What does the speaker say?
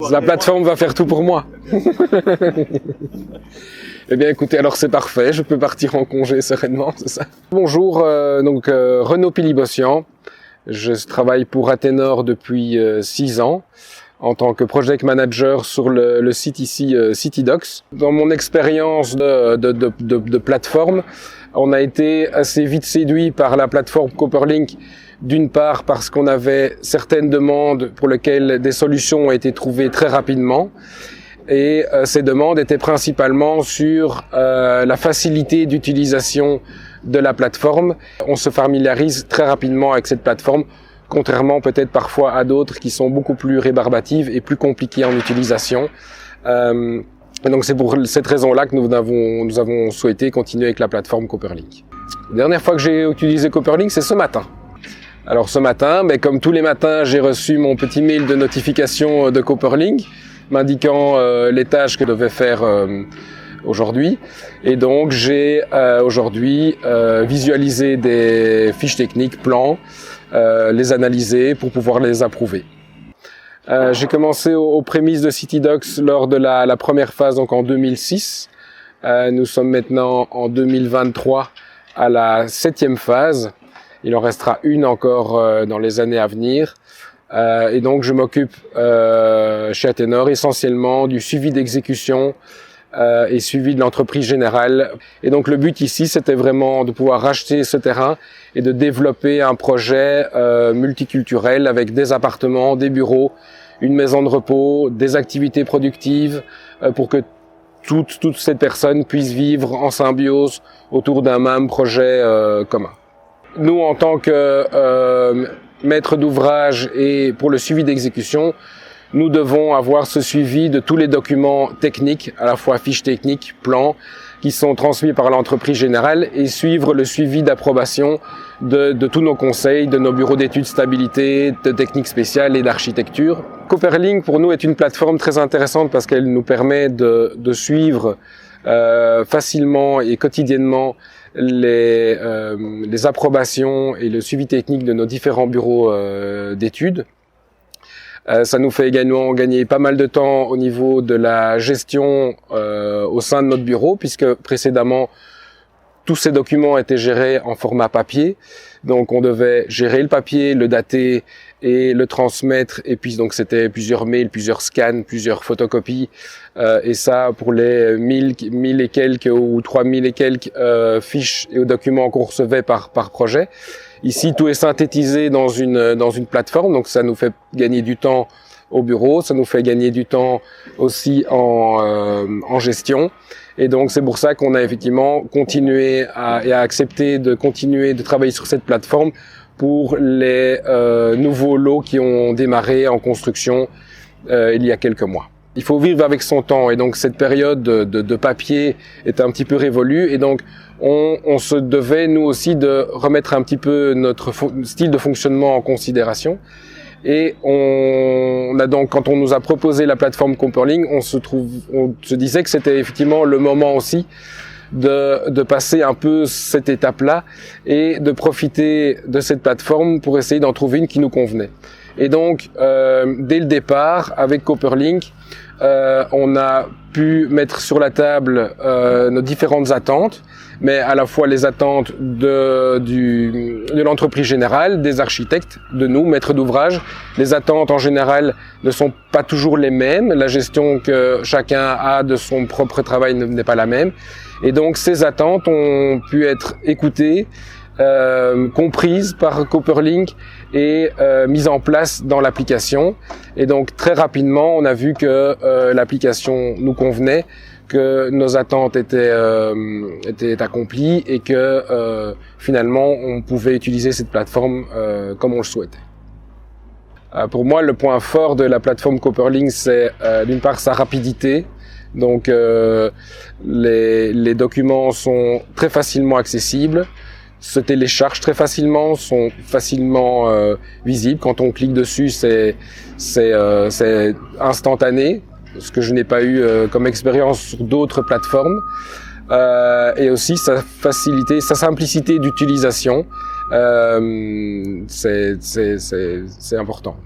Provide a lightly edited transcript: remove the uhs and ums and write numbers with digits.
La plateforme va faire tout pour moi. Eh bien écoutez, alors c'est parfait, je peux partir en congé sereinement, c'est ça. Bonjour, Renaud Pilibossian. Je travaille pour Athénor depuis 6 ans en tant que project manager sur le site ici CityDocs. Dans mon expérience de plateforme, on a été assez vite séduit par la plateforme Copperlink. D'une part parce qu'on avait certaines demandes pour lesquelles des solutions ont été trouvées très rapidement. Et ces demandes étaient principalement sur la facilité d'utilisation de la plateforme. On se familiarise très rapidement avec cette plateforme, contrairement peut-être parfois à d'autres qui sont beaucoup plus rébarbatives et plus compliquées en utilisation. Et donc c'est pour cette raison-là que nous avons souhaité continuer avec la plateforme Copperlink. La dernière fois que j'ai utilisé Copperlink, c'est ce matin. Alors ce matin, comme tous les matins, j'ai reçu mon petit mail de notification de Copperlink m'indiquant les tâches que je devais faire aujourd'hui. Et donc j'ai aujourd'hui visualisé des fiches techniques, plans, les analyser pour pouvoir les approuver. J'ai commencé aux prémices de CityDocs lors de la première phase, donc en 2006. Nous sommes maintenant en 2023 à la 7e phase. Il en restera une encore dans les années à venir. Et donc je m'occupe chez Athénor essentiellement du suivi d'exécution et suivi de l'entreprise générale. Et donc le but ici, c'était vraiment de pouvoir racheter ce terrain et de développer un projet multiculturel avec des appartements, des bureaux, une maison de repos, des activités productives pour que toutes ces personnes puissent vivre en symbiose autour d'un même projet commun. Nous, en tant que maître d'ouvrage et pour le suivi d'exécution, nous devons avoir ce suivi de tous les documents techniques, à la fois fiches techniques, plans, qui sont transmis par l'entreprise générale et suivre le suivi d'approbation de tous nos conseils, de nos bureaux d'études stabilité, de techniques spéciales et d'architecture. Copperlink, pour nous, est une plateforme très intéressante parce qu'elle nous permet de suivre facilement et quotidiennement les approbations et le suivi technique de nos différents bureaux d'études. Ça nous fait également gagner pas mal de temps au niveau de la gestion au sein de notre bureau, puisque précédemment, tous ces documents étaient gérés en format papier. Donc on devait gérer le papier, le dater et le transmettre. Et puis donc c'était plusieurs mails, plusieurs scans, plusieurs photocopies. Et ça pour les 1000 et quelques ou 3000 et quelques fiches et documents qu'on recevait par projet. Ici tout est synthétisé dans une plateforme, donc ça nous fait gagner du temps au bureau, ça nous fait gagner du temps aussi en gestion. Et donc c'est pour ça qu'on a effectivement continué et accepté de continuer de travailler sur cette plateforme pour les nouveaux lots qui ont démarré en construction il y a quelques mois. Il faut vivre avec son temps et donc cette période de papier est un petit peu révolue et donc on se devait nous aussi de remettre un petit peu notre style de fonctionnement en considération. Et on a donc, quand on nous a proposé la plateforme Copperlink, on se disait que c'était effectivement le moment aussi de passer un peu cette étape-là et de profiter de cette plateforme pour essayer d'en trouver une qui nous convenait. Et donc, dès le départ, avec Copperlink, on a pu mettre sur la table nos différentes attentes, mais à la fois les attentes de l'entreprise générale, des architectes, de nous, maîtres d'ouvrage. Les attentes en général ne sont pas toujours les mêmes. La gestion que chacun a de son propre travail n'est pas la même. Et donc ces attentes ont pu être écoutées, comprises par Copperlink et mises en place dans l'application. Et donc très rapidement, on a vu que l'application nous convenait, que nos attentes étaient accomplies et que finalement on pouvait utiliser cette plateforme comme on le souhaitait. Pour moi, le point fort de la plateforme Copperlink, c'est d'une part sa rapidité. Donc les documents sont très facilement accessibles, se téléchargent très facilement, sont facilement visibles. Quand on clique dessus, c'est instantané, ce que je n'ai pas eu comme expérience sur d'autres plateformes. Et aussi sa facilité, sa simplicité d'utilisation, c'est important.